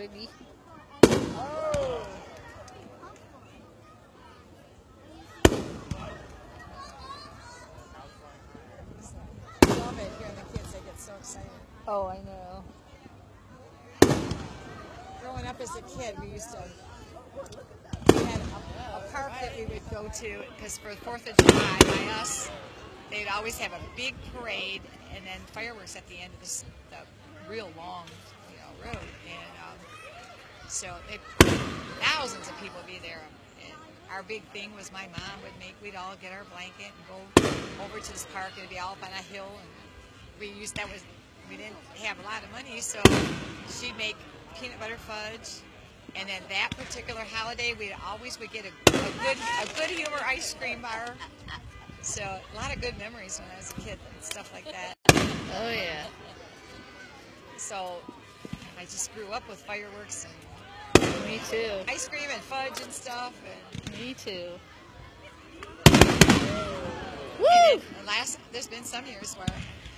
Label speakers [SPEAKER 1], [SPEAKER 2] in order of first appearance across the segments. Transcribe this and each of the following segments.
[SPEAKER 1] Biggie.
[SPEAKER 2] Oh. I love it hearing the kids, they get so excited.
[SPEAKER 1] Oh, I know.
[SPEAKER 2] Growing up as a kid, we had a park that we would go to, because for the 4th of July, by us, they'd always have a big parade and then fireworks at the end of the real long, road. And so thousands of people would be there. And our big thing was my mom we'd all get our blanket and go over to this park. It'd be all up on a hill, and we didn't have a lot of money, so she'd make peanut butter fudge. And then that particular holiday, we always would get a good humor ice cream bar. So a lot of good memories when I was a kid and stuff like that.
[SPEAKER 1] Oh, yeah.
[SPEAKER 2] So I just grew up with fireworks and
[SPEAKER 1] Me too.
[SPEAKER 2] ice cream and fudge and stuff. And
[SPEAKER 1] Me too.
[SPEAKER 2] Woo! There's been some years where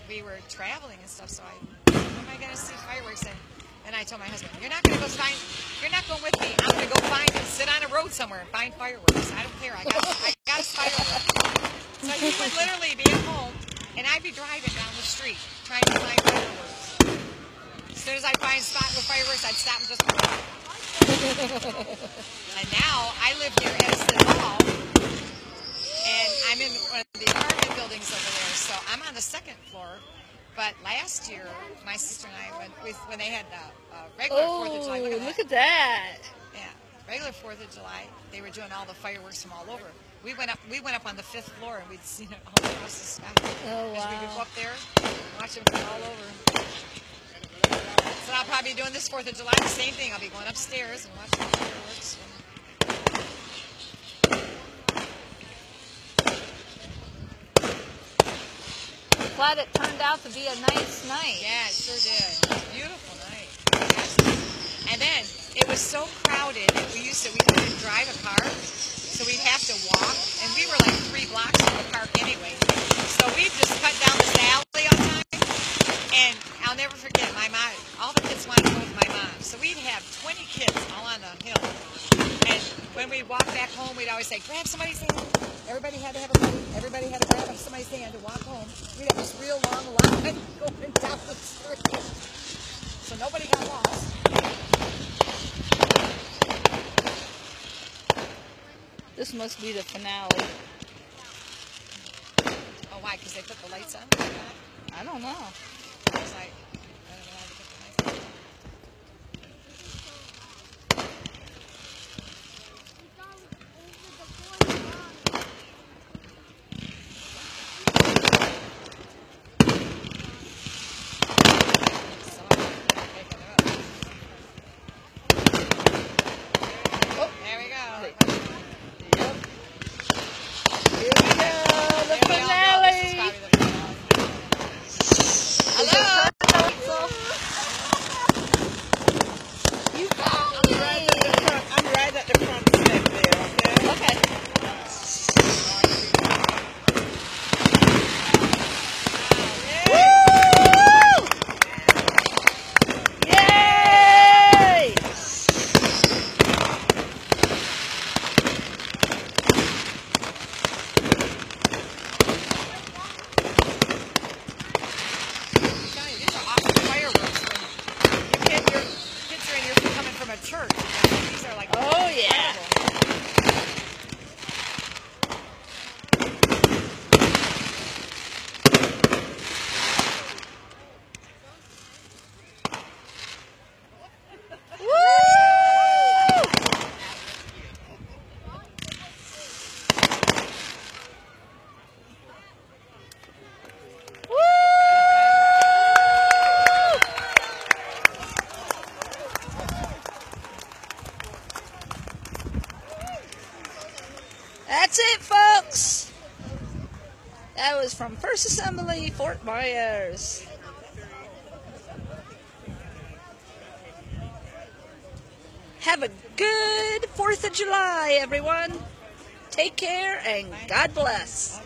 [SPEAKER 2] we were traveling and stuff, so when am I going to see fireworks? And I told my husband, you're not going with me. I'm going to go sit on a road somewhere and find fireworks. I don't care. I got a firework. So he would literally be at home, and I'd be driving down the street trying to find fireworks. As soon as I find a spot with fireworks, I'd stop and just go. And now I live near Edison Hall, and I'm in one of the apartment buildings over there. So I'm on the 2nd floor. But last year, my sister and I went when they had the regular 4th of July.
[SPEAKER 1] Look at that.
[SPEAKER 2] Yeah, regular 4th of July. They were doing all the fireworks from all over. We went up on the 5th floor, and we'd seen it all across the sky.
[SPEAKER 1] Oh, wow.
[SPEAKER 2] We would go up there, watch them from all over. So I'll probably be doing this 4th of July, the same thing. I'll be going upstairs and watching the fireworks.
[SPEAKER 1] Glad it turned out to be a nice night.
[SPEAKER 2] Yeah, it sure did. Beautiful night. And then it was so crowded that we couldn't drive a car, so we'd have to walk. And we were like 3 blocks from the park anyway. So we'd just cut down this alley all the time. And I'll never forget, my mom, all the kids wanted to go with my mom. So we'd have 20 kids all on the hill. And when we'd walk back home, we'd always say, grab somebody's hand. Everybody had to have a buddy. Everybody had to grab somebody's hand to walk home. We'd have this real long line going down the street. So nobody got lost.
[SPEAKER 1] This must be the finale.
[SPEAKER 2] Oh, why? Because they put the lights on?
[SPEAKER 1] I don't know.
[SPEAKER 2] I was like, I don't know how to put the lights on. Church. These are like,
[SPEAKER 1] oh yeah. That's it, folks. That was from First Assembly, Fort Myers. Have a good 4th of July, everyone. Take care and God bless.